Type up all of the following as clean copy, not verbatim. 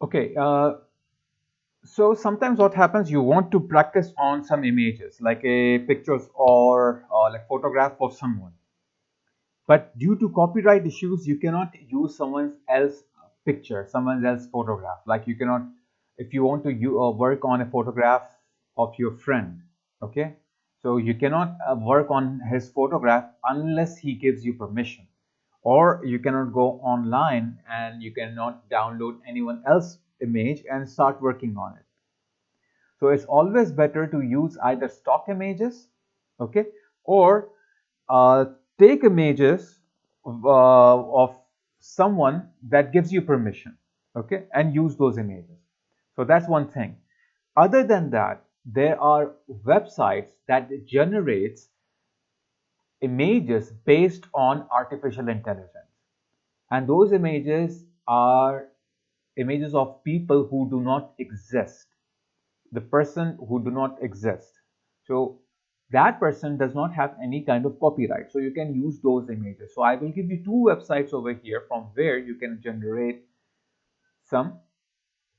Okay, so sometimes what happens, you want to practice on some images like a pictures or like photograph of someone, but due to copyright issues you cannot use someone else picture, someone else photograph. Like you cannot, if you want to work on a photograph of your friend, okay, so you cannot work on his photograph unless he gives you permission, or you cannot go online and you cannot download anyone else's image and start working on it. So it's always better to use either stock images, okay, or uh, take images of someone that gives you permission, okay, and use those images. So that's one thing. Other than that, there are websites that generates images based on artificial intelligence, and those images are images of people who do not exist, the person who do not exist. So that person does not have any kind of copyright, so you can use those images. So I will give you two websites over here from where you can generate some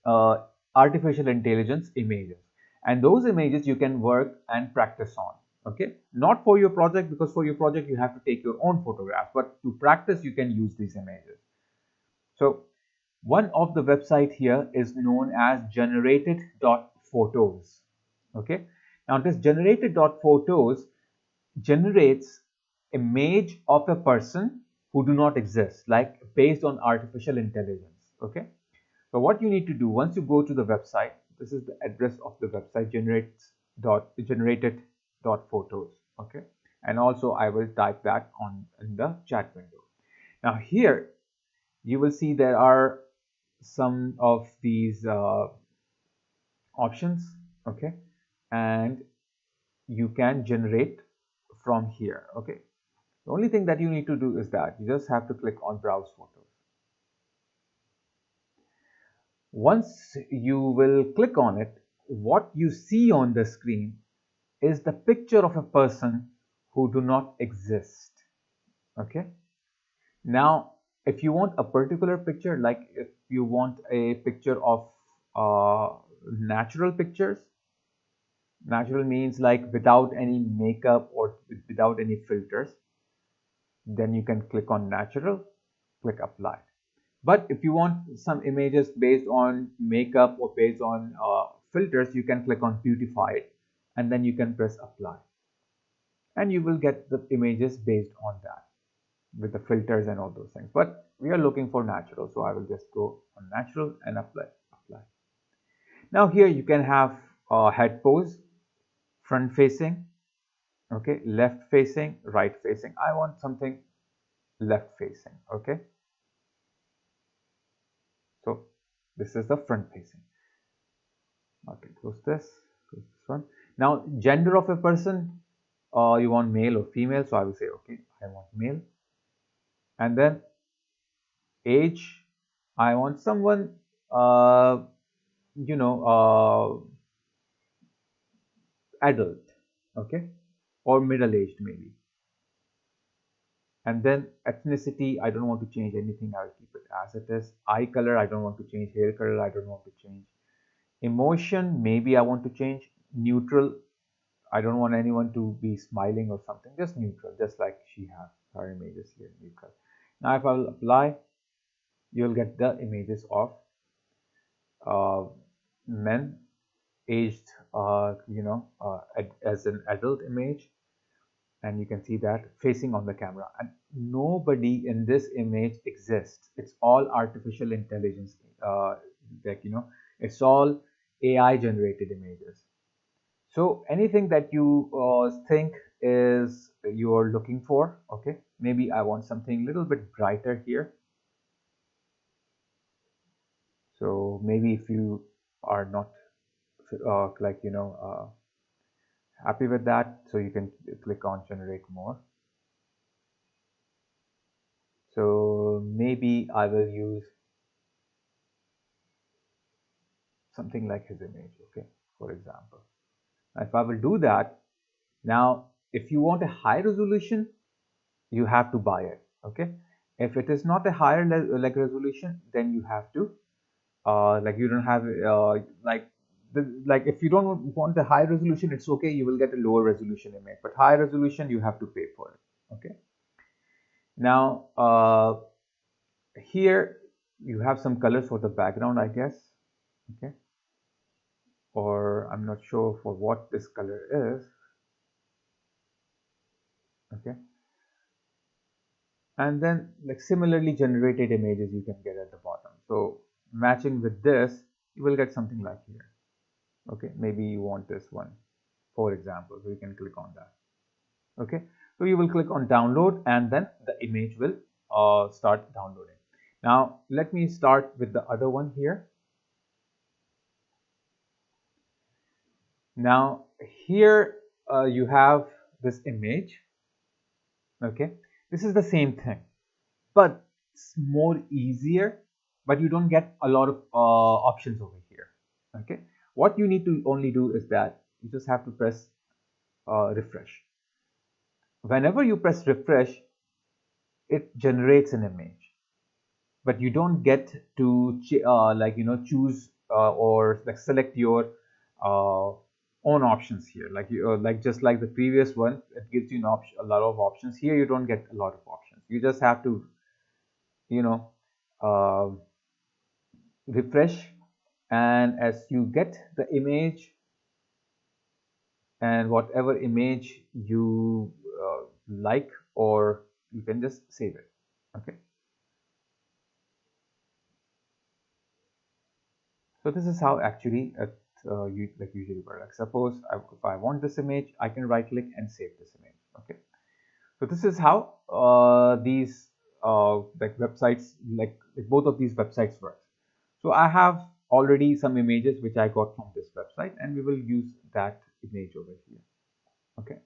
uh, artificial intelligence images, and those images you can work and practice on. Okay, not for your project, because for your project you have to take your own photographs, but to practice you can use these images. So one of the website here is known as generated.photos. Okay, now this generated.photos generates image of a person who do not exist, like based on artificial intelligence. Okay, so what you need to do, once you go to the website, this is the address of the website, generated.photos. Okay, and also I will type that on in the chat window. Now here you will see there are some of these options, okay, and you can generate from here. Okay, the only thing that you need to do is that you just have to click on browse photos. Once you will click on it, what you see on the screen is the picture of a person who do not exist. Okay, now if you want a particular picture, like if you want a picture of natural pictures, natural means like without any makeup or without any filters, then you can click on natural, click apply. But if you want some images based on makeup or based on filters, you can click on beautified and then you can press apply, and you will get the images based on that with the filters and all those things. But we are looking for natural, so I will just go on natural and apply. Now here you can have head pose, front facing, okay, left facing, right facing. I want something left facing. Okay, so this is the front facing. Okay, close this one. Now gender of a person, you want male or female, so I will say okay, I want male. And then age, I want someone you know adult, okay, or middle-aged maybe. And then ethnicity, I don't want to change anything, I'll keep it as it is. Eye color, I don't want to change. Hair color, I don't want to change. Emotion, maybe I want to change. Neutral, I don't want anyone to be smiling or something, just neutral, just like she has her images here, neutral. Now if I will apply, you'll get the images of men aged as an adult image, and you can see that facing on the camera, and nobody in this image exists. It's all artificial intelligence, like it's all AI generated images. So anything that you think is you're looking for, okay, maybe I want something a little bit brighter here. So maybe if you are not happy with that, so you can click on generate more. So maybe I will use something like his image, okay, for example. If I will do that, now if you want a high resolution, you have to buy it, okay. If it is not a higher like resolution, then you have to like you don't have like if you don't want the high resolution, it's okay, you will get a lower resolution image, but high resolution you have to pay for it. Okay, now here you have some colors for the background, I guess. Okay, or I'm not sure for what this color is. Okay, and then like similarly generated images you can get at the bottom. So matching with this, you will get something like here. Okay, maybe you want this one, for example, so you can click on that. Okay, so you will click on download, and then the image will start downloading. Now let me start with the other one here. Now here you have this image. Okay, this is the same thing, but it's more easier, but you don't get a lot of options over here. Okay, what you need to only do is that you just have to press refresh. Whenever you press refresh, it generates an image, but you don't get to choose or like select your uh, own options here, like like just like the previous one, it gives you a lot of options. Here you don't get a lot of options, you just have to you know uh, refresh, and as you get the image and whatever image you like, or you can just save it. Okay, so this is how actually you like usually work. Like suppose if I want this image, I can right click and save this image. Okay, so this is how these like websites, like both of these websites work. So I have already some images which I got from this website, and we will use that image over here. Okay,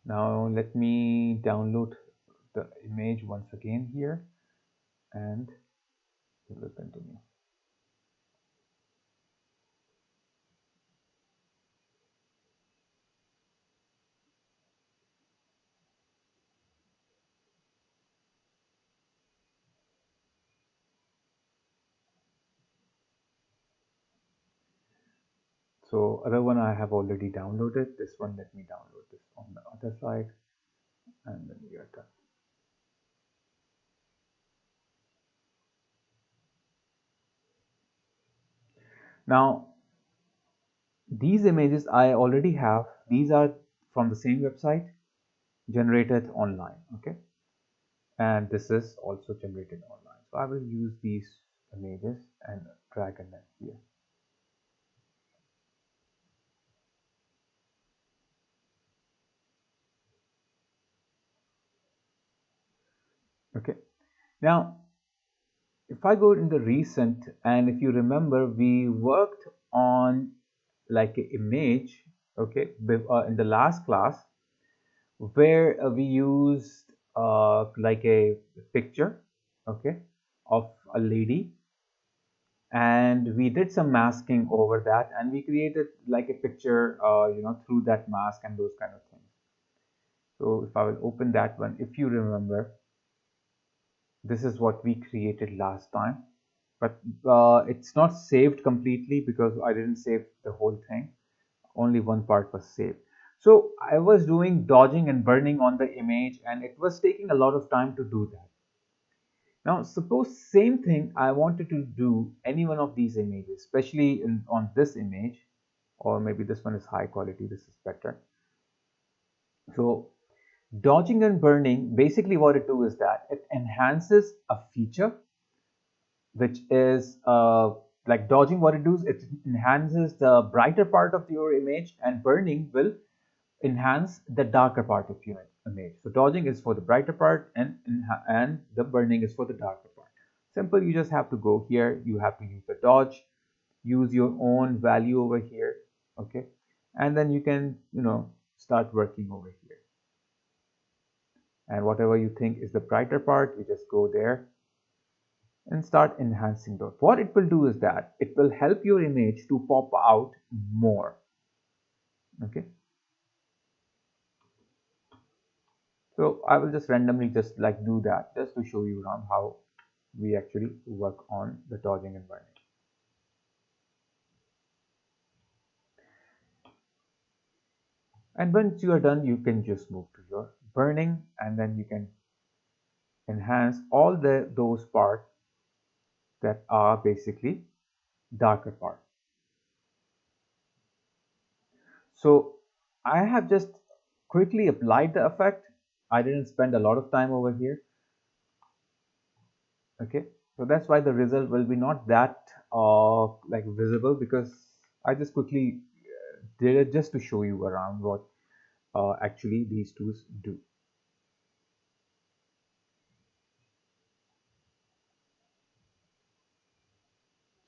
now let me download the image once again here, and we will continue. So other one I have already downloaded. This one, let me download this on the other side, and then we are done. Now these images I already have. These are from the same website, generated online. Okay, and this is also generated online. So I will use these images and drag them here. Okay, now if I go in the recent, and if you remember, we worked on like an image, okay, in the last class, where we used like a picture, okay, of a lady, and we did some masking over that, and we created like a picture through that mask and those kind of things. So if I will open that one, if you remember, this is what we created last time, but it's not saved completely because I didn't save the whole thing, only one part was saved. So I was doing dodging and burning on the image, and it was taking a lot of time to do that. Now suppose same thing I wanted to do any one of these images, especially on this image, or maybe this one is high quality, this is better. So dodging and burning, basically what it do is that it enhances a feature, which is like dodging, what it does, it enhances the brighter part of your image, and burning will enhance the darker part of your image. So dodging is for the brighter part, and the burning is for the darker part. Simple, you just have to go here, you have to use the dodge, use your own value over here. Okay, and then you can start working over here, and whatever you think is the brighter part, you just go there and start enhancing those. What it will do is that it will help your image to pop out more. Okay, So I will just randomly just like do that just to show you around how we actually work on the dodging and burning. And once you are done, you can just move to your burning, and then you can enhance all those parts that are basically darker part. So I have just quickly applied the effect. I didn't spend a lot of time over here. Okay, so that's why the result will be not that like visible, because I just quickly did it just to show you around what actually these tools do.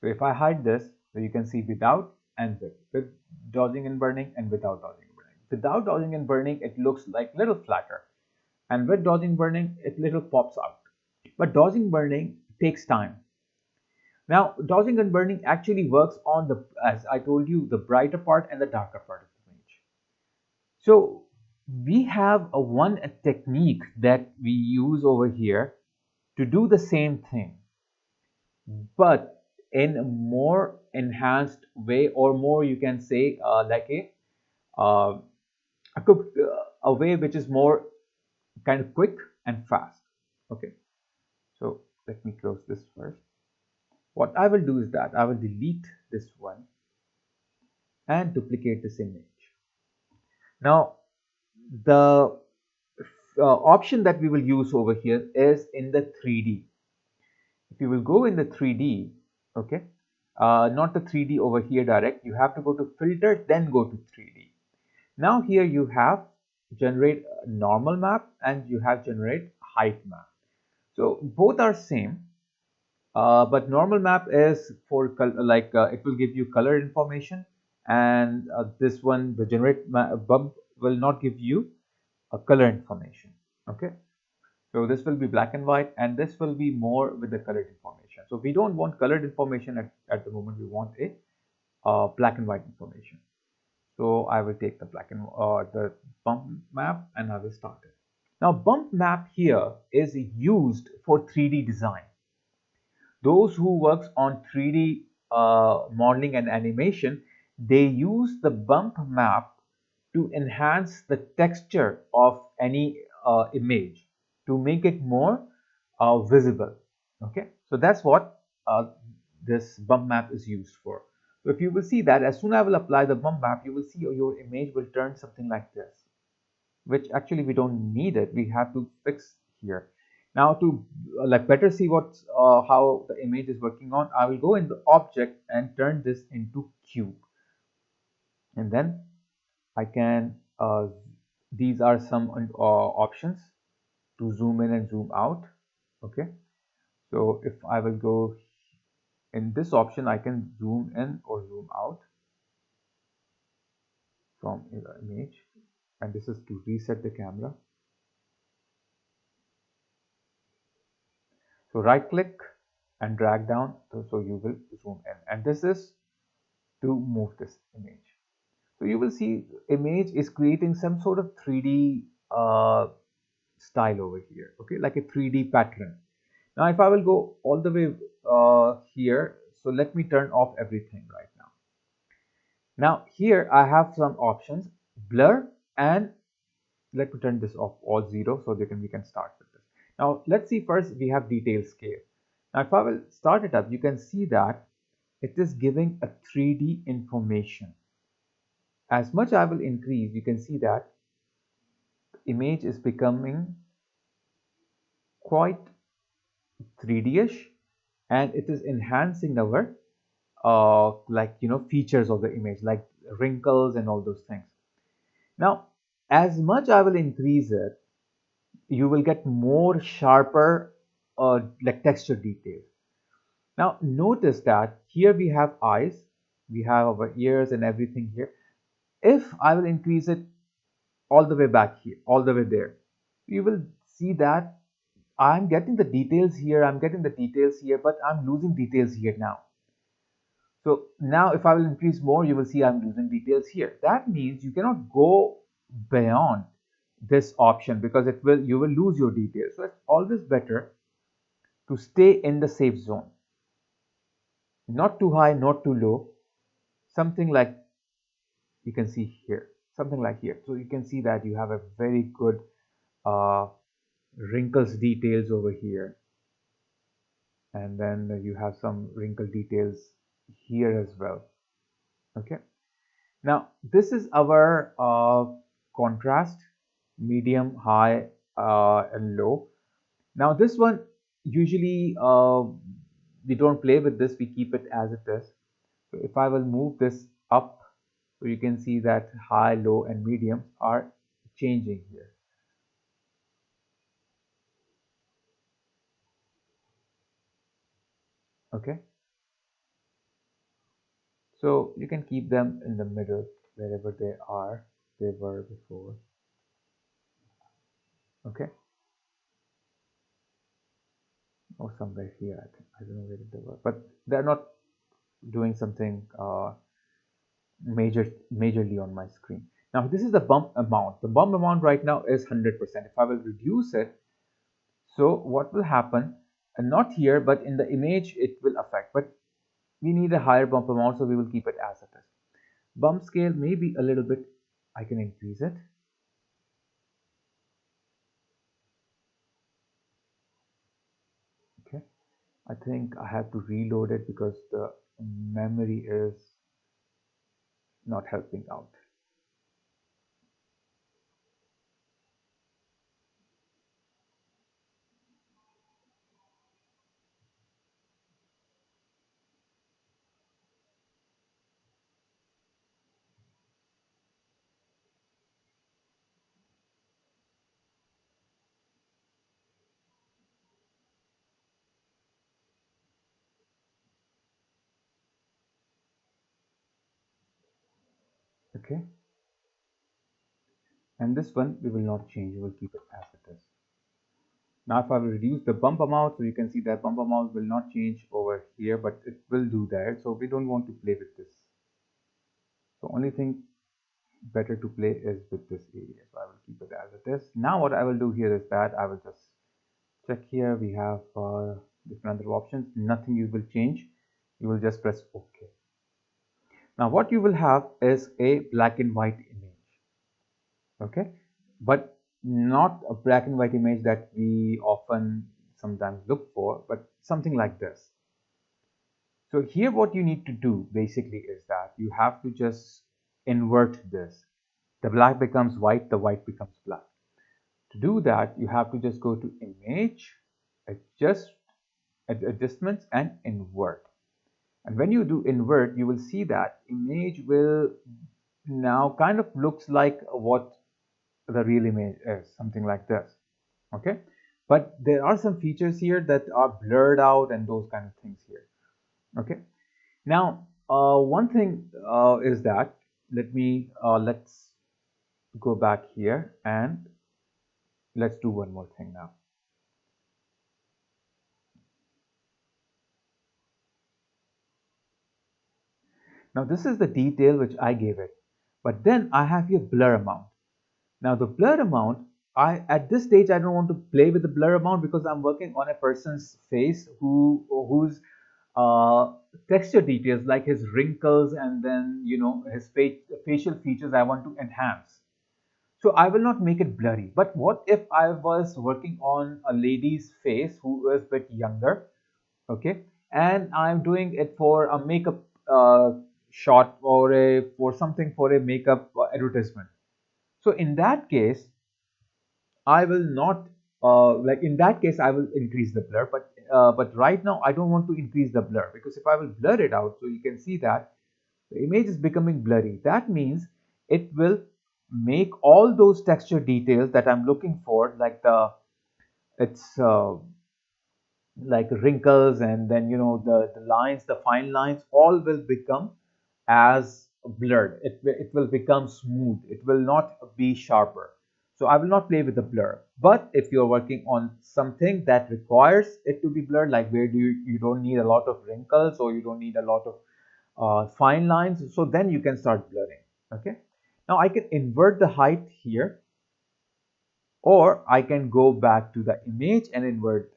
So if I hide this, so you can see without and with dodging and burning, and without dodging and burning. Without dodging and burning, it looks like little flatter, and with dodging burning, it little pops out. But dodging burning takes time. Now, dodging and burning actually works on the, as I told you, the brighter part and the darker part of the image. So we have a technique that we use over here to do the same thing, but in a more enhanced way, or more you can say like uh, a way which is more kind of quick and fast. Okay, so let me close this first. What I will do is that I will delete this one and duplicate this image. Now the option that we will use over here is in the 3D. If you will go in the 3D, okay, not the 3D over here direct, you have to go to filter, then go to 3D. Now here you have generate normal map and you have generate height map. So both are same, but normal map is for like it will give you color information, and this one, the generate bump, will not give you a color information. Okay, so this will be black and white, and this will be more with the colored information. So we don't want colored information at the moment. We want a black and white information. So I will take the the bump map, and I will start it. Now bump map here is used for 3D design. Those who works on 3D modeling and animation, they use the bump map to enhance the texture of any image, to make it more visible. Okay, so that's what this bump map is used for. So if you will see that as soon as I will apply the bump map, you will see your image will turn something like this, which actually we don't need it. We have to fix here. Now to like better see what how the image is working on, I will go in the object and turn this into cube, and then I can these are some options to zoom in and zoom out. Okay, so if I will go in this option, I can zoom in or zoom out from the image, and this is to reset the camera. So right click and drag down, so you will zoom in, and this is to move this image. So you will see image is creating some sort of 3D style over here, okay, like a 3D pattern. Now if I will go all the way here, so let me turn off everything right now. Now here I have some options, blur, and let me turn this off all zero, so we can start with this. Now let's see, first we have detail scale. Now if I will start it up, you can see that it is giving a 3D information. As much I will increase, you can see that image is becoming quite 3D-ish, and it is enhancing our like features of the image, like wrinkles and all those things. Now as much I will increase it, you will get more sharper like texture details. Now notice that here we have eyes, we have our ears and everything here. If I will increase it all the way back here, all the way there, you will see that I'm getting the details here, I'm getting the details here, but I'm losing details here now. So now if I will increase more, you will see I'm losing details here. That means you cannot go beyond this option, because you will lose your details. So it's always better to stay in the safe zone, not too high, not too low, something like you can see here, something like here. So you can see that you have a very good uh, wrinkles details over here, and then you have some wrinkle details here as well. Okay, now this is our contrast, medium, high, and low. Now this one usually we don't play with this, we keep it as it is. So if I will move this up, so you can see that high, low, and medium are changing here. Okay, so you can keep them in the middle wherever they were before. Okay, or somewhere here, I don't know where they were, but they're not doing something majorly on my screen. Now this is the bump amount. The bump amount right now is 100%. If I will reduce it, so what will happen, and not here but in the image it will affect, but we need a higher bump amount, so we will keep it as it is. Bump scale maybe a little bit, I can increase it. Okay, I think I have to reload it because the memory is not helping out. Okay, and this one we will not change, we will keep it as it is. Now if I will reduce the bump amount, so you can see that bump amount will not change over here, but it will do that. So we don't want to play with this. So only thing better to play is with this area. So I will keep it as it is. Now what I will do here is that I will just check here. We have different other options. Nothing you will change. You will just press OK. Now what you will have is a black and white image. Okay, but not a black and white image that we often sometimes look for, but something like this. So here what you need to do basically is that you have to just invert this. The black becomes white, the white becomes black. To do that, you have to just go to image, adjustments, and invert. And when you do invert, you will see that image will now kind of looks like what the real image is, something like this. Okay, but there are some features here that are blurred out and those kind of things here. Okay, now one thing is that let's go back here and let's do one more thing now. Now this is the detail which I gave it, but then I have here blur amount. Now the blur amount, at this stage I don't want to play with the blur amount because I'm working on a person's face whose texture details like his wrinkles and then his facial features I want to enhance. So I will not make it blurry. But what if I was working on a lady's face who is a bit younger, okay, and I'm doing it for a makeup shot or for something for a makeup advertisement. So in that case, I will not like in that case I will increase the blur, but right now I don't want to increase the blur because if I will blur it out, so you can see that the image is becoming blurry. That means it will make all those texture details that I'm looking for, like it's like wrinkles and then the lines, the fine lines, all will become as blurred. It will become smooth. It will not be sharper. So I will not play with the blur. But if you're working on something that requires it to be blurred, like where you don't need a lot of wrinkles or you don't need a lot of fine lines, so then you can start blurring. Okay, now I can invert the height here. or I can go back to the image and invert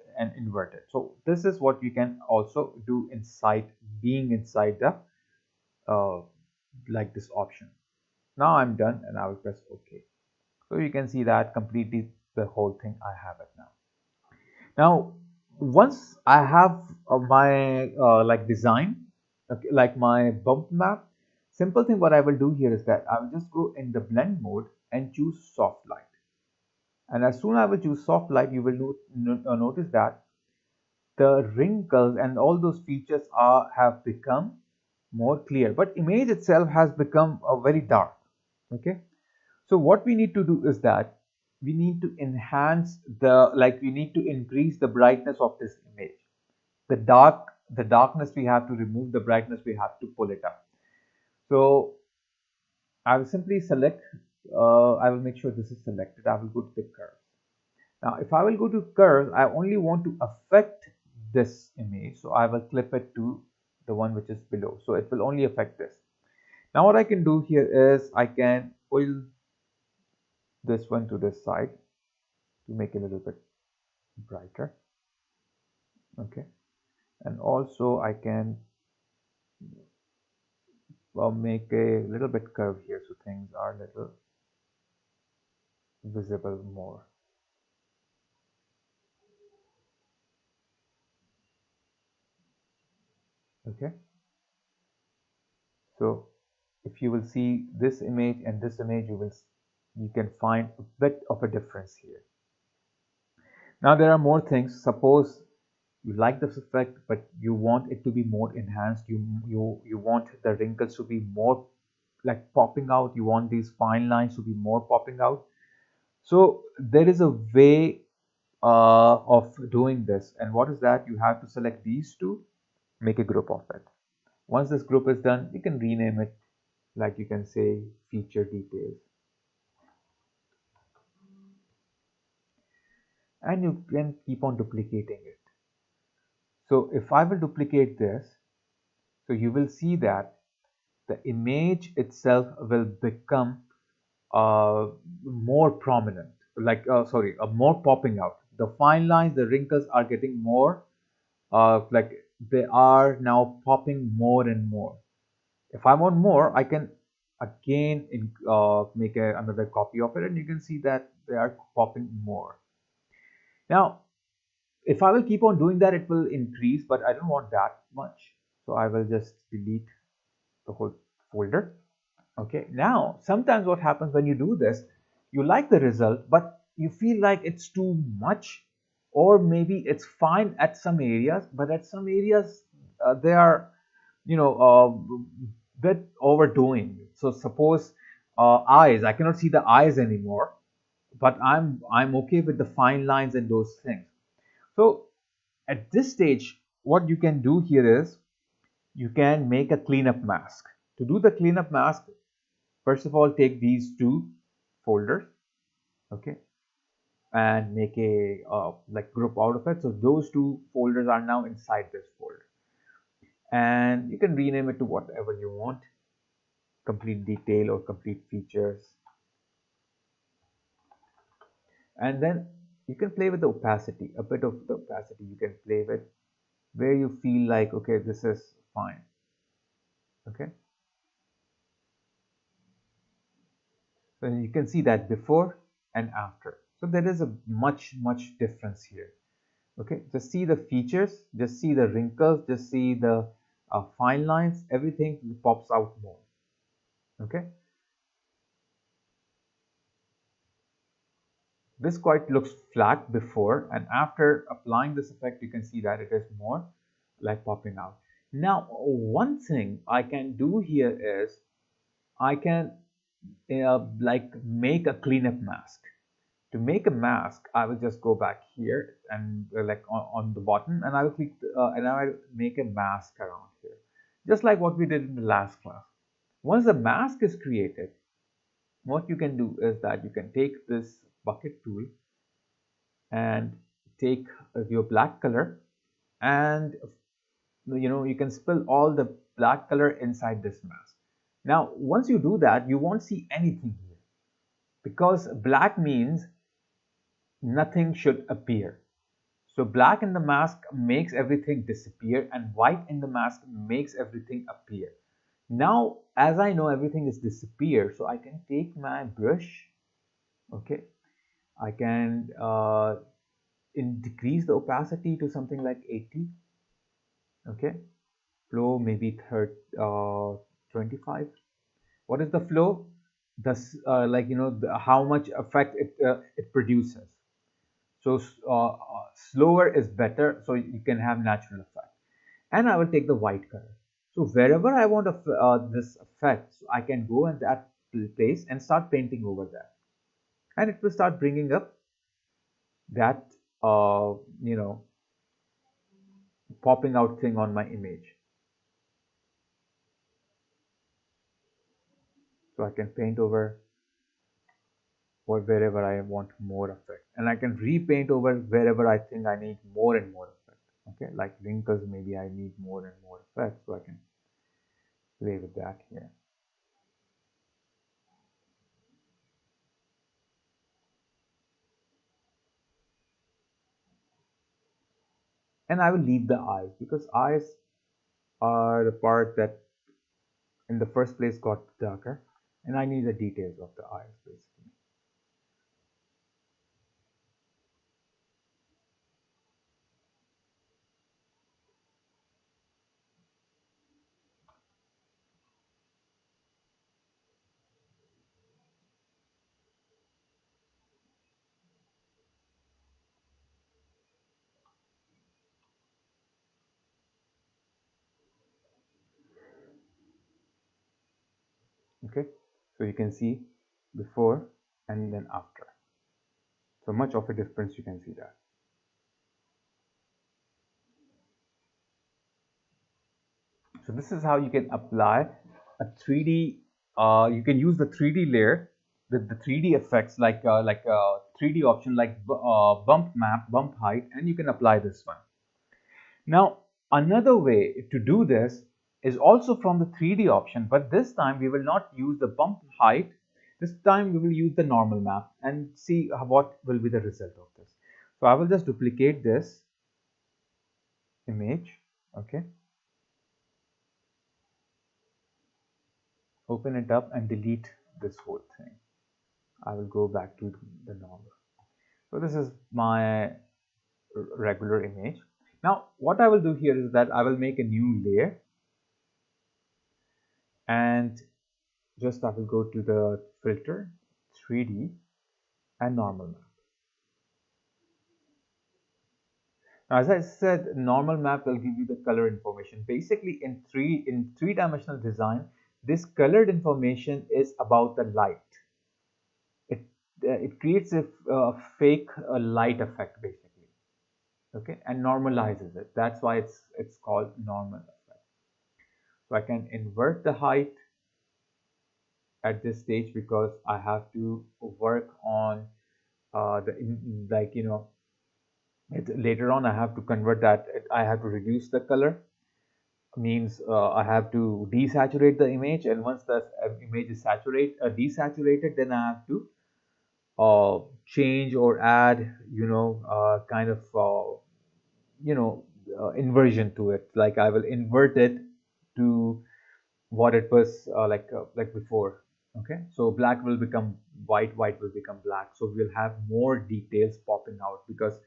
it. So this is what you can also do inside, being inside the uh, like this option. Now I'm done and I will press OK. So you can see that completely the whole thing I have it now. Now once I have my like design, okay, like my bump map, simple thing what I will do here is that I will just go in the blend mode and choose soft light. And as soon as I will choose soft light, you will notice that the wrinkles and all those features have become more clear, but image itself has become very dark. Okay, so what we need to do is that we need to enhance we need to increase the brightness of this image. The darkness we have to remove, the brightness we have to pull it up. So I will simply select, I will make sure this is selected. I will go to the curve. Now, if I will go to curve, I only want to affect this image. So I will clip it to the one which is below. So it will only affect this. Now what I can do here is I can pull this one to this side to make it a little bit brighter. Okay. And also I can make a little bit curve here so things are a little visible more. Okay. So if you will see this image and this image, you can find a bit of a difference here. Now there are more things. Suppose you like this effect, but you want it to be more enhanced. You want the wrinkles to be more like popping out. You want these fine lines to be more popping out. So there is a way of doing this. And what is that? You have to select these two, make a group of it. Once this group is done, you can rename it, like you can say feature details. And you can keep on duplicating it. So if I will duplicate this, so you will see that the image itself will become more prominent, more popping out. The fine lines, the wrinkles are getting more, like they are now popping more and more. If I want more, I can again make another copy of it, and you can see that they are popping more. Now, if I will keep on doing that, it will increase, but I don't want that much. So I will just delete the whole folder. Okay, now sometimes what happens when you do this, you like the result, but you feel like it's too much, or maybe it's fine at some areas, but at some areas they are, bit overdoing. So suppose eyes, I cannot see the eyes anymore, but I'm okay with the fine lines and those things. So at this stage, what you can do here is you can make a cleanup mask. To do the cleanup mask, first of all, take these two folders, okay, and make a like group out of it. So those two folders are now inside this folder, and you can rename it to whatever you want, complete detail or complete features. And then you can play with the opacity, a bit of the opacity you can play with, where you feel like, okay, this is fine. Okay, so you can see that before and after. So there is a much difference here. Okay, just see the features, just see the wrinkles, just see the fine lines, everything pops out more. Okay, this quite looks flat before, and after applying this effect, you can see that it is more like popping out. Now, one thing I can do here is I can like make a cleanup mask. To make a mask, I will just go back here and like on the bottom, and I will click and I will make a mask around here, just like what we did in the last class. Once the mask is created, what you can do is that you can take this bucket tool and take your black color, and you can spill all the black color inside this mask. Now once you do that, you won't see anything here, because black means nothing should appear. So black in the mask makes everything disappear and white in the mask makes everything appear. Now, as I know everything is disappear, so I can take my brush, okay, I can decrease the opacity to something like 80, okay, flow maybe 25. What is the flow? This like how much effect it produces. So slower is better, so you can have natural effect. And I will take the white color. So wherever I want this effect, so I can go at that place and start painting over that, and it will start bringing up that uh, you know popping out thing on my image. So I can paint over or wherever I want more effect, and I can repaint over wherever I think I need more and more effect. Okay, like wrinkles, maybe I need more and more effect, so I can play with that here. And I will leave the eyes because eyes are the part that in the first place got darker, and I need the details of the eyes basically. Okay, so you can see before and then after. So much of a difference, you can see that. So this is how you can apply a 3D. You can use the 3D layer with the 3D effects like 3D option like bump map, bump height, and you can apply this one. Now, another way to do this is also from the 3D option, but this time we will not use the bump height. This time we will use the normal map and see what will be the result of this. So I will just duplicate this image, okay, open it up and delete this whole thing. I will go back to the normal. So this is my regular image. Now what I will do here is that I will make a new layer, and just I will go to the filter, 3D, and normal map. Now, as I said, normal map will give you the color information. Basically, in three-dimensional design, this colored information is about the light. It it creates a fake light effect basically, okay, and normalizes it. That's why it's called normal effect. So I can invert the height at this stage because I have to work on like later on I have to convert that. I have to reduce the color, means I have to desaturate the image, and once the image is desaturated, then I have to change or add kind of inversion to it. Like I will invert it to what it was like before. Okay, so black will become white, white will become black, so we'll have more details popping out because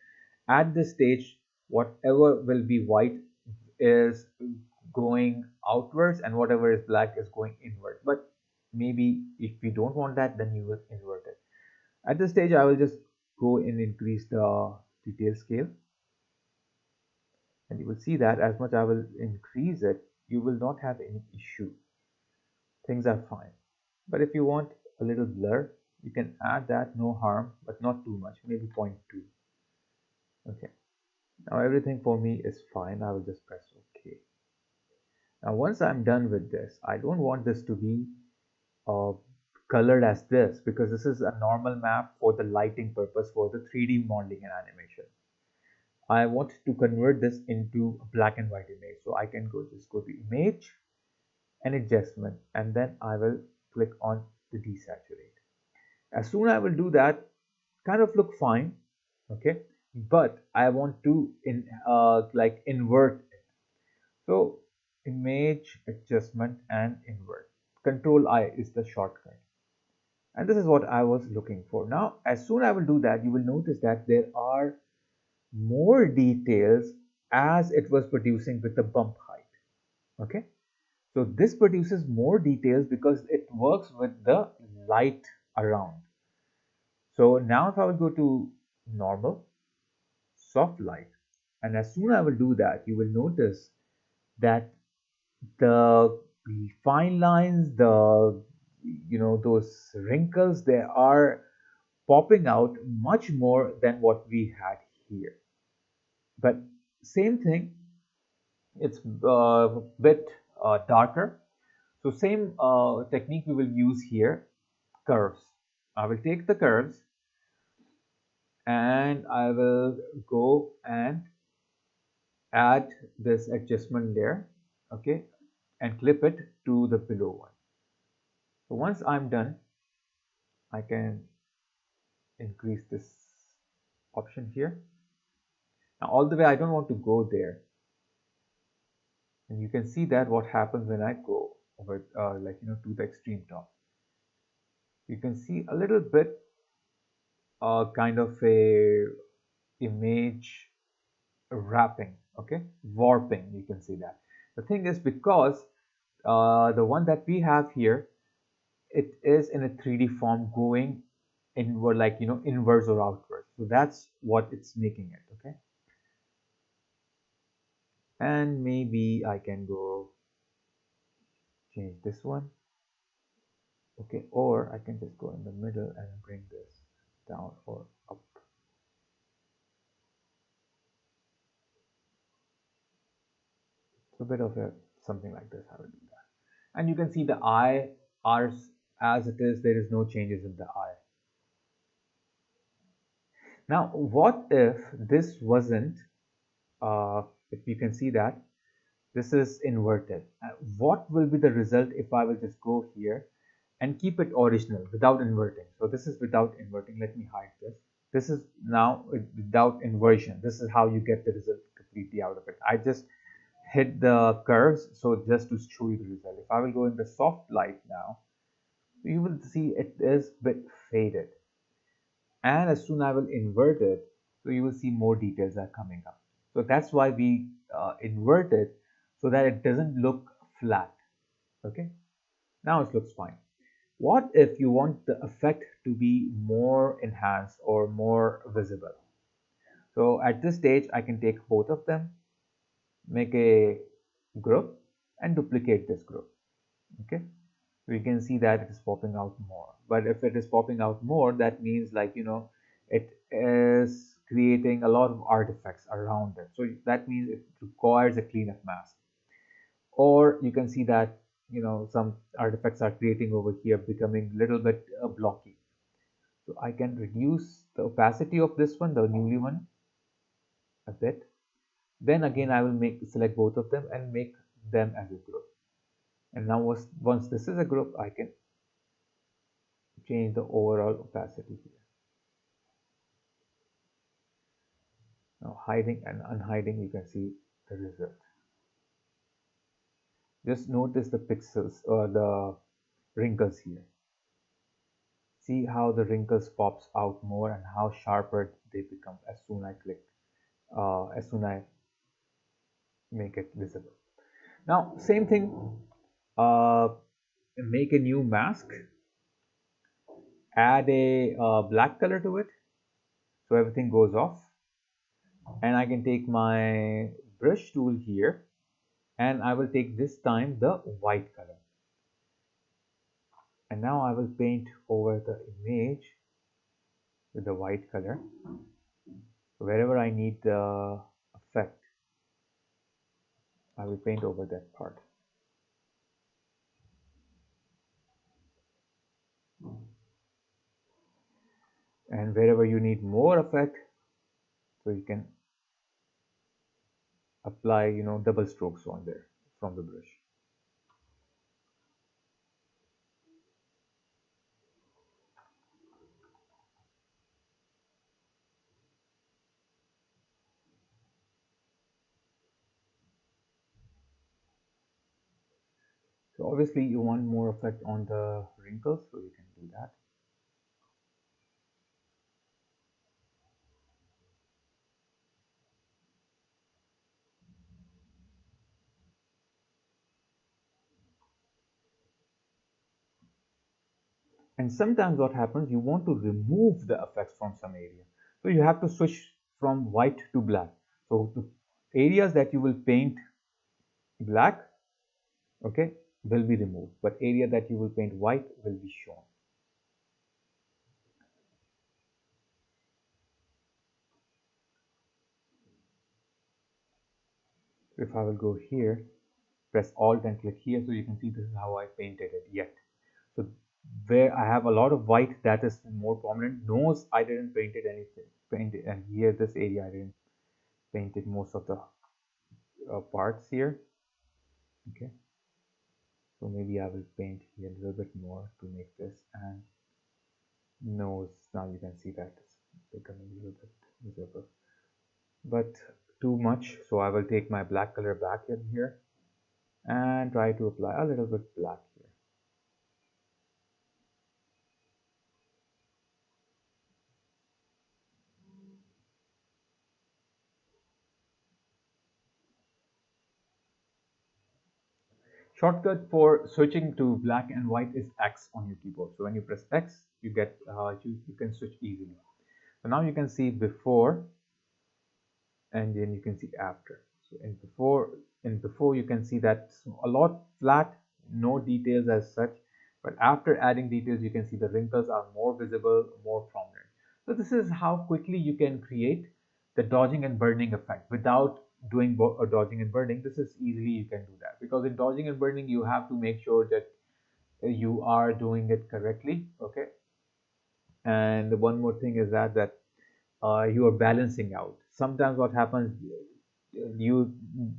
at this stage whatever will be white is going outwards and whatever is black is going inward. But maybe if we don't want that, then you will invert it. At this stage I will just go and increase the detail scale, and you will see that as much I will increase it, you will not have any issue. Things are fine. But if you want a little blur, you can add that, no harm, but not too much, maybe 0.2. Okay, now everything for me is fine. I will just press OK. Now once I'm done with this, I don't want this to be uh, colored as this because this is a normal map for the lighting purpose for the 3D modeling and animation. I want to convert this into a black and white image, so I can just go to image and adjustment, and then I will click on the desaturate. As soon as I will do that, kind of look fine, okay, but I want to like invert it. So image adjustment and invert. Control I is the shortcut. And this is what I was looking for. Now, as soon as I will do that, you will notice that there are more details as it was producing with the bump height. Okay, so this produces more details because it works with the light around. So now if I will go to normal, soft light, and as soon as I will do that, you will notice that the fine lines, the those wrinkles, they are popping out much more than what we had here. But same thing, it's a bit darker. So same technique we will use here, curves. I will take the curves and I will go and add this adjustment layer, okay, and clip it to the below one. So once I'm done, I can increase this option here. Now all the way I don't want to go there, and you can see that what happens when I go over to the extreme top. You can see a little bit kind of a image wrapping, okay, warping, you can see that. The thing is, because the one that we have here, it is in a 3D form going inward, like inwards or outwards. So that's what it's making it, okay. And maybe I can go change this one, okay, or I can just go in the middle and bring this down or up. So a bit of a something like this, I will do that. And you can see the eye are as it is, there is no changes in the eye. Now what if this wasn't if you can see that this is inverted, what will be the result if I will just go here and keep it original without inverting? So this is without inverting. Let me hide this. This is now without inversion. This is how you get the result completely out of it. I just hit the curves, so just to show you the result. If I will go in the soft light now, you will see it is a bit faded. And as soon as I will invert it, so you will see more details are coming up. So that's why we invert it, so that it doesn't look flat. Okay, now it looks fine. What if you want the effect to be more enhanced or more visible? So at this stage, I can take both of them, make a group, and duplicate this group. Okay, we can see that it is popping out more. But if it is popping out more, that means it is creating a lot of artifacts around it. So that means it requires a cleanup mask. Or you can see that some artifacts are creating over here, becoming a little bit blocky. So I can reduce the opacity of this one, the newly one, a bit. Then again I will select both of them and make them as a group. And now once this is a group, I can change the overall opacity here. Now hiding and unhiding, you can see the result. Just notice the pixels or the wrinkles here. See how the wrinkles pops out more and how sharper they become as soon I click, as soon I make it visible. Now same thing, make a new mask, add a black color to it, so everything goes off, and I can take my brush tool here and I will take this time the white color, and now I will paint over the image with the white color. Wherever I need the effect, I will paint over that part. And wherever you need more effect, so you can apply double strokes on there from the brush. So obviously you want more effect on the wrinkles, so you can do that. And sometimes what happens, you want to remove the effects from some area. So you have to switch from white to black. So the areas that you will paint black, okay, will be removed, but area that you will paint white will be shown. So if I will go here, press Alt and click here, so you can see this is how I painted it yet. So where I have a lot of white, that is more prominent. Nose, I didn't paint it anything, paint it, and here this area I didn't paint it most of the parts here. Okay, so maybe I will paint here a little bit more to make this, and nose, now you can see that it's becoming a little bit visible, but too much. So I will take my black color back in here and try to apply a little bit black here. Shortcut for switching to black and white is X on your keyboard. So when you press X, you get you can switch easily. So now you can see before, and then you can see after. So in before you can see that a lot flat, no details as such, but after adding details, you can see the wrinkles are more visible, more prominent. So this is how quickly you can create the dodging and burning effect without doing dodging and burning. This is easily you can do that, because in dodging and burning you have to make sure that you are doing it correctly. Okay, and one more thing is that you are balancing out. Sometimes what happens, you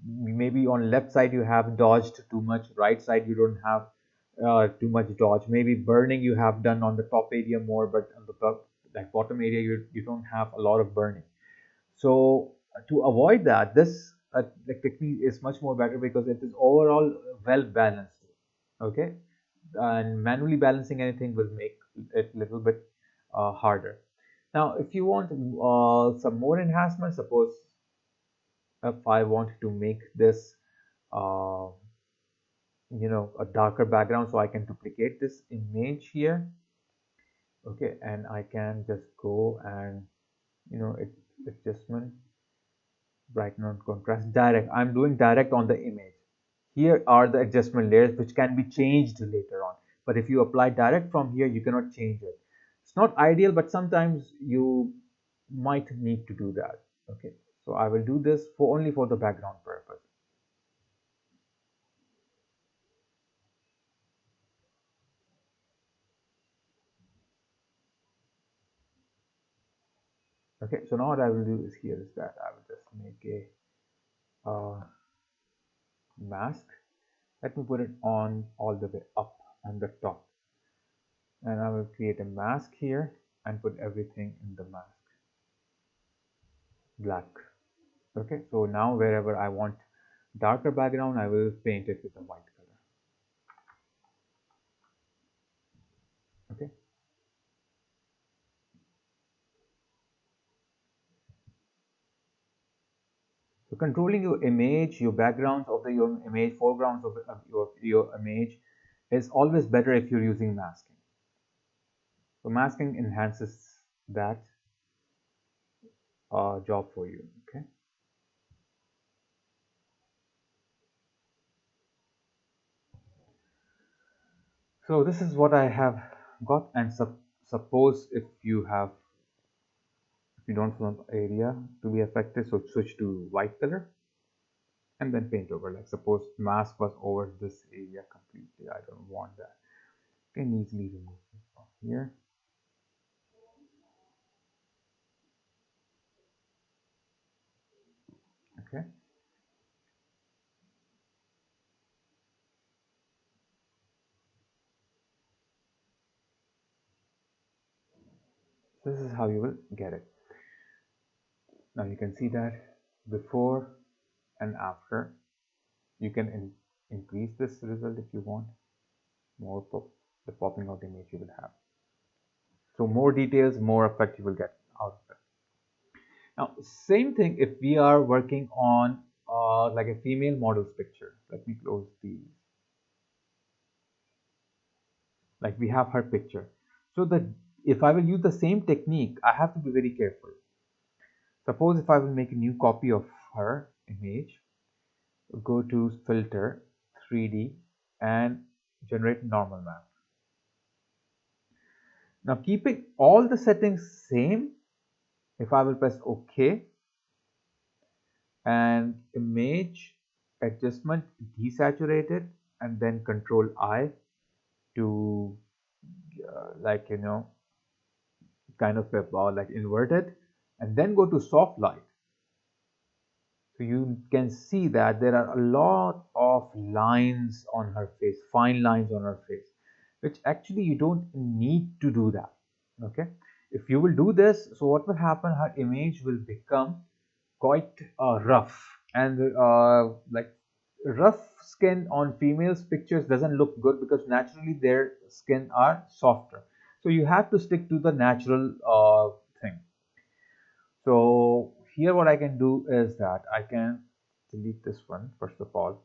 maybe on left side you have dodged too much, right side you don't have too much dodge. Maybe burning you have done on the top area more, but on the top, like bottom area, you don't have a lot of burning. So to avoid that, this the technique is much more better because it is overall well balanced. Okay, and manually balancing anything will make it a little bit harder. Now, if you want some more enhancement, suppose if I want to make this, uh, a darker background, so I can duplicate this image here. Okay, and I can just go and, adjustment, brighten and contrast, direct. I'm doing direct on the image. Here are the adjustment layers which can be changed later on. But if you apply direct from here, you cannot change it. It's not ideal, but sometimes you might need to do that. Okay, so I will do this for only for the background purpose. Okay, so now what I will do is here is that I will just make a mask. Let me put it on all the way up on the top, and I will create a mask here and put everything in the mask black. Okay, so now wherever I want darker background, I will paint it with a white color. Okay, so controlling your image, your backgrounds of your image, foregrounds of your image is always better if you're using masking. So masking enhances that job for you. Okay, so this is what I have got, and suppose if you don't want area to be affected, so switch to white color and then paint over. Like suppose mask was over this area completely, I don't want that. You can easily remove it from here. Okay, this is how you will get it. Now you can see that before and after. You can increase this result if you want. More the popping out image you will have. So more details, more effect you will get out of it. Now, same thing if we are working on like a female model's picture. Let me close these. Like we have her picture. So that if I will use the same technique, I have to be very careful. Suppose if I will make a new copy of her image, go to filter, 3D, and generate normal map. Now keeping all the settings same, if I will press OK and image adjustment desaturated and then control I to like kind of like invert it and then go to soft light. So you can see that there are a lot of lines on her face, fine lines on her face, which actually you don't need to do that. Okay, if you will do this, so what will happen, her image will become quite rough, and like rough skin on females pictures doesn't look good because naturally their skin are softer. So you have to stick to the natural thing. So here what I can do is that I can delete this one first of all,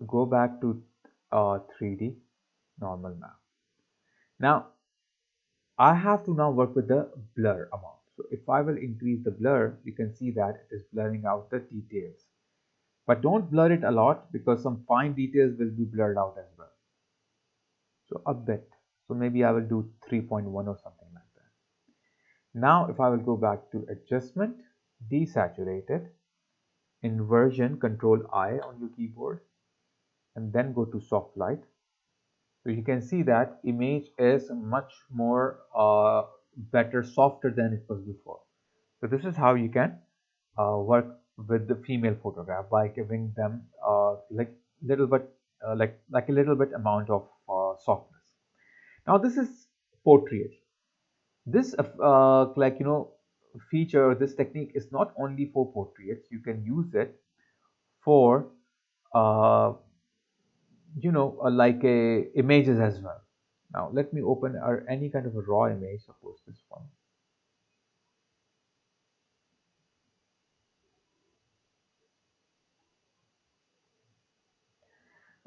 go back to 3D normal map. Now I have to now work with the blur amount. So if I will increase the blur, you can see that it is blurring out the details. But don't blur it a lot because some fine details will be blurred out as well. So a bit. So maybe I will do 3.1 or something like that. Now if I will go back to adjustment, desaturated, inversion, control I on your keyboard, and then go to soft light. So you can see that image is much more better, softer than it was before. So this is how you can work with the female photograph by giving them like little bit like a little bit amount of softness. Now this is portrait. This like feature, this technique is not only for portraits. You can use it for like images as well. Now let me open any kind of a raw image, suppose this one.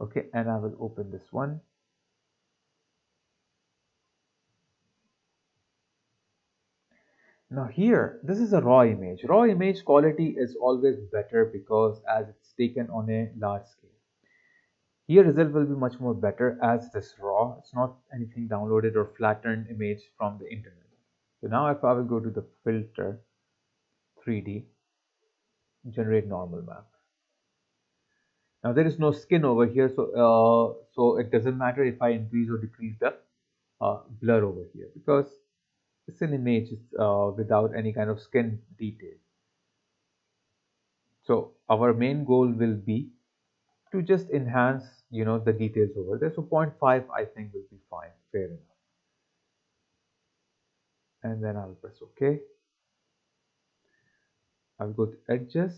Okay, and I will open this one. Now here, this is a raw image. Raw image quality is always better because as it's taken on a large scale. Here result will be much more better as it is raw. It's not anything downloaded or flattened image from the internet. So now if I will go to the filter, 3D, generate normal map. Now there is no skin over here, so it doesn't matter if I increase or decrease the blur over here because it's an image without any kind of skin detail. So our main goal will be to just enhance the details over there. So 0.5 I think will be fine, fair enough. And then I'll press OK. I'll go to adjust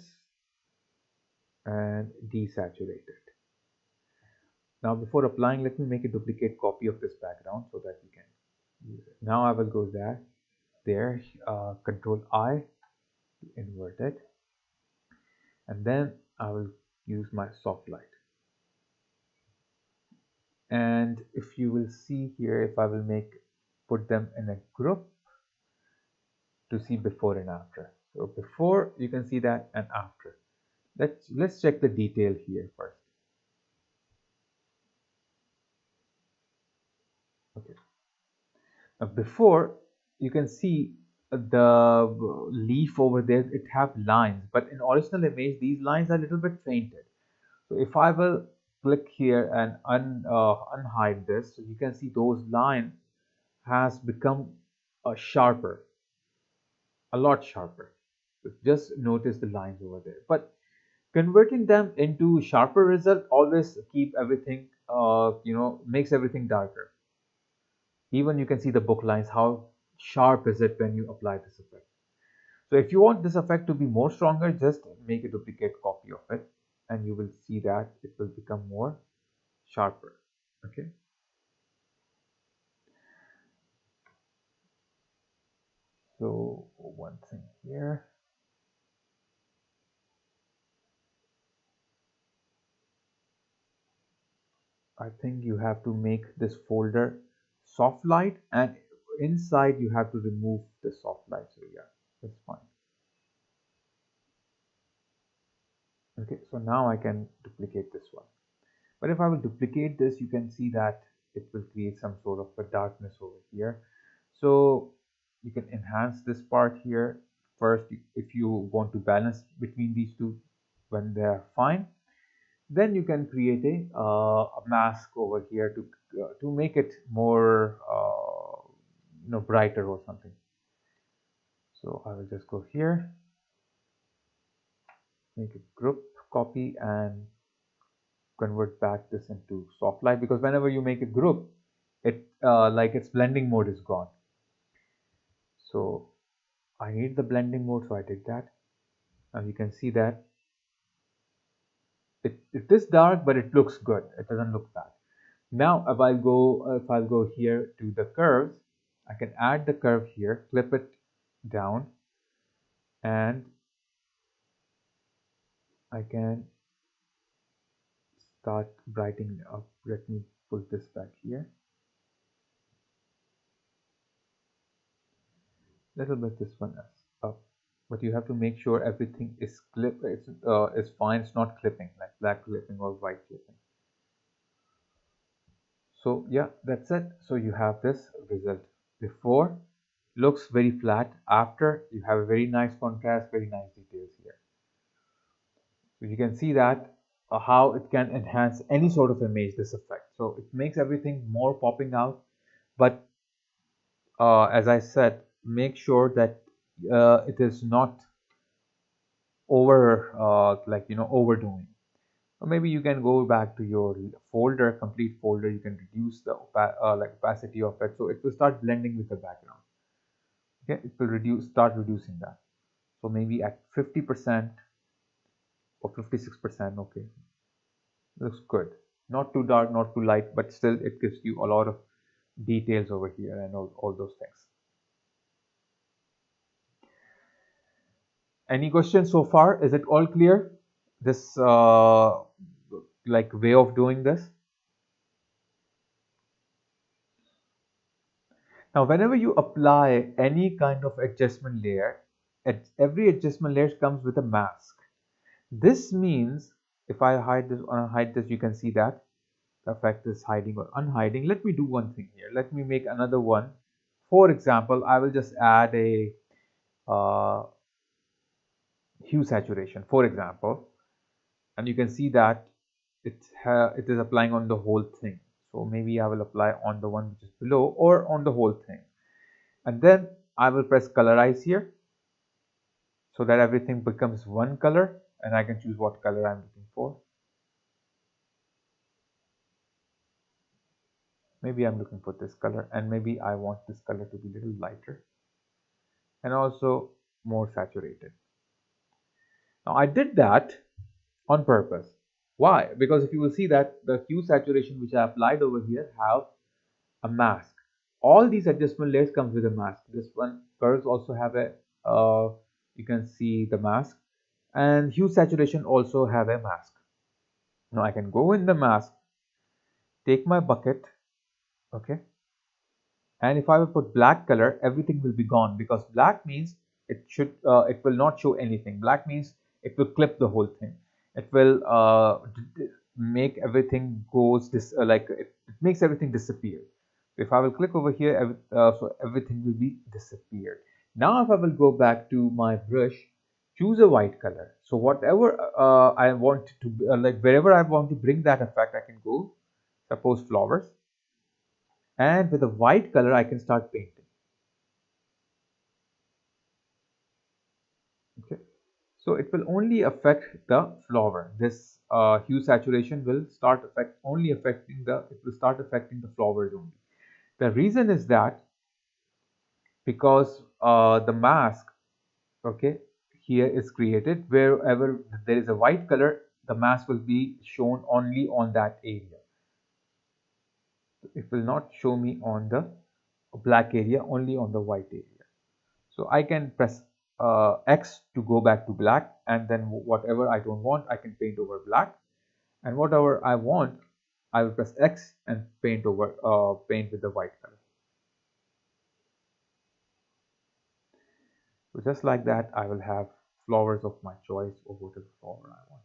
and desaturate it. Now before applying, let me make a duplicate copy of this background so that we can use it. Now I will go there, control I, invert it, and then I will use my soft light. And if you will see here, if I will put them in a group to see before and after. So before, you can see that, and after. Let's check the detail here first. Okay. Now before, you can see the leaf over there, it have lines, but in original image these lines are a little bit fainted. So if I will click here and unhide this, so you can see those line has become sharper, a lot sharper. So just notice the lines over there, but converting them into sharper result always keep everything makes everything darker. Even you can see the book lines, how sharp is it when you apply this effect. So if you want this effect to be more stronger, just make a duplicate copy of it and you will see that it will become more sharper. Okay, so one thing here, I think you have to make this folder soft light, and inside you have to remove the soft light. So yeah, that's fine. Okay, so now I can duplicate this one. But if I will duplicate this, you can see that it will create some sort of a darkness over here. So you can enhance this part here. First, if you want to balance between these two when they are fine, then you can create a mask over here to make it more brighter or something. So I will just go here, make a group, copy, and convert back this into soft light, because whenever you make a group, it like its blending mode is gone. So I need the blending mode, so I did that. Now you can see that it is dark, but it looks good. It doesn't look bad. Now if I'll go here to the curves, I can add the curve here, clip it down, and I can start brightening up. Let me pull this back here. Little bit this one up, but you have to make sure everything is is fine. It's not clipping, like black clipping or white clipping. So yeah, that's it. So you have this result. Before looks very flat, after you have a very nice contrast, very nice details here. So you can see that how it can enhance any sort of image, this effect. So it makes everything more popping out. But as I said, make sure that it is not overdoing. Or maybe you can go back to your folder, complete folder. You can reduce the opacity of it, so it will start blending with the background. Okay, it will start reducing that. So maybe at 50% or 56%. Okay, looks good. Not too dark, not too light, but still it gives you a lot of details over here and all those things. Any questions so far? Is it all clear? This way of doing this. Now, whenever you apply any kind of adjustment layer, every adjustment layer comes with a mask. This means if I hide this or unhide this, you can see that the effect is hiding or unhiding. Let me do one thing here. Let me make another one. For example, I will just add a uh, hue saturation, for example, and you can see that it is applying on the whole thing. So maybe I will apply on the one which is below or on the whole thing, and then I will press colorize here so that everything becomes one color, and I can choose what color I'm looking for. Maybe I'm looking for this color, and maybe I want this color to be a little lighter and also more saturated. Now I did that on purpose. Why? Because if you will see that the hue saturation which I applied over here have a mask. All these adjustment layers comes with a mask. This one curves also have a you can see the mask, and hue saturation also have a mask. Now I can go in the mask, take my bucket, okay, and if I will put black color, everything will be gone, because black means it will not show anything. Black means it will clip the whole thing. It will make everything goes this it makes everything disappear. If I will click over here, so everything will be disappeared. Now if I will go back to my brush, choose a white color. So whatever I want to wherever I want to bring that effect, I can go, suppose flowers, and with a white color I can start painting. Okay, so it will only affect the flower. This hue saturation will start affecting the flowers only. The reason is that because the mask, okay, here is created wherever there is a white color, the mask will be shown only on that area. It will not show me on the black area, only on the white area. So I can press X to go back to black, and then whatever I don't want, I can paint over black, and whatever I want, I will press X and paint with the white color. So just like that, I will have flowers of my choice or whatever flower I want.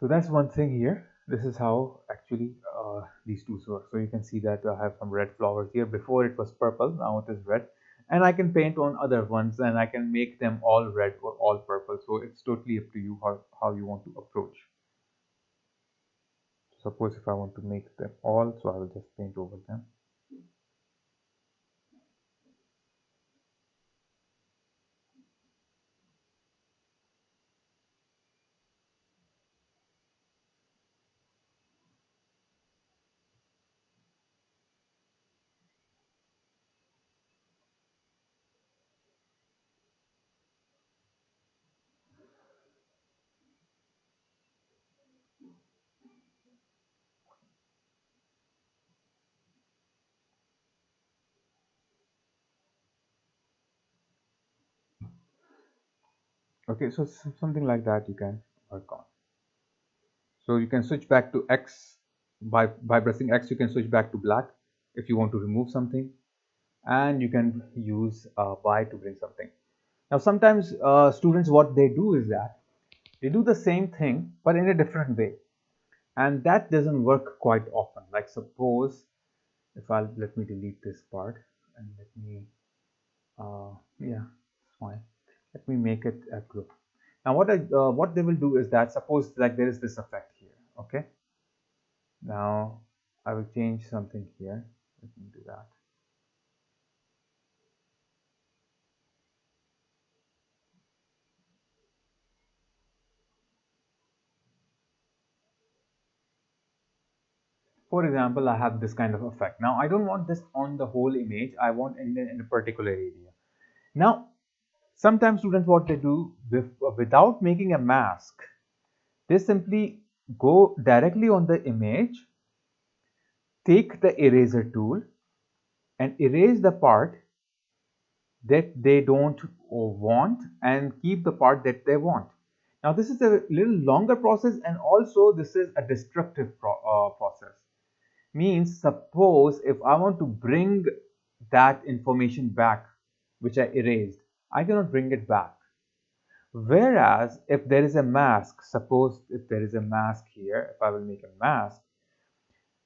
So that's one thing here. This is how actually these two work. So you can see that I have some red flowers here. Before it was purple, now it is red. And I can paint on other ones and I can make them all red or all purple. So it's totally up to you how you want to approach. Suppose if I want to make them all, so I will just paint over them. Okay, so something like that you can work on. So you can switch back to X by pressing X. You can switch back to black if you want to remove something, and you can use Y to bring something. Now sometimes students, what they do is that they do the same thing but in a different way, and that doesn't work quite often. Like suppose if let me delete this part and let me yeah, it's fine. Let me make it a group. Now what they will do is that suppose like there is this effect here. Okay, now I will change something here. Let me do that. For example, I have this kind of effect. Now I don't want this on the whole image. I want in a particular area. Now sometimes students, what they do without making a mask, they simply go directly on the image, take the eraser tool and erase the part that they don't want and keep the part that they want. Now this is a little longer process, and also this is a destructive process. Means suppose if I want to bring that information back which I erased, I cannot bring it back. Whereas if there is a mask, suppose if there is a mask here, if I will make a mask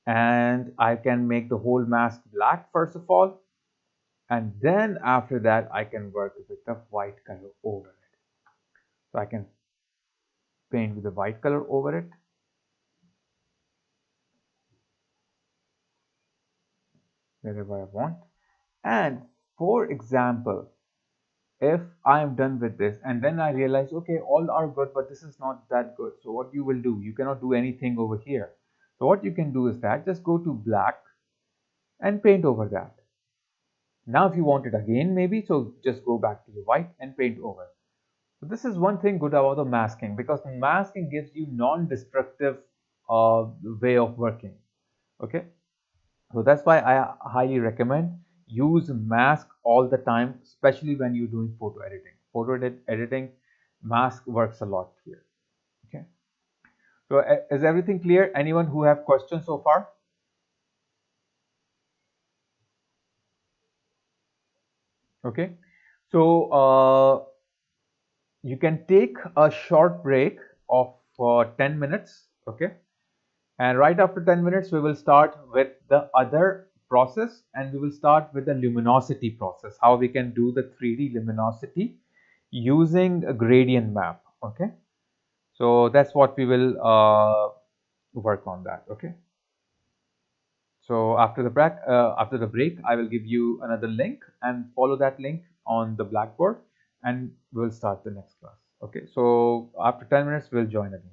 and I can make the whole mask black first of all, and then after that I can work with the white color over it. So I can paint with the white color over it. Wherever I want. And for example, if I am done with this and then I realize, okay, all are good, but this is not that good. So what you will do, you cannot do anything over here. So what you can do is that just go to black and paint over that. Now if you want it again, maybe, so just go back to the white and paint over. So this is one thing good about the masking, because masking gives you non-destructive way of working. Okay, so that's why I highly recommend use mask all the time, especially when you're doing photo editing. Editing, mask works a lot here. Okay, so is everything clear? Anyone who have questions so far? Okay, so you can take a short break of 10 minutes. Okay, and right after 10 minutes we will start with the other process, and we will start with the luminosity process, how we can do the 3D luminosity using a gradient map. Okay, so that's what we will work on that. Okay, so after the break I will give you another link and follow that link on the blackboard and we'll start the next class. Okay, so after 10 minutes we'll join again.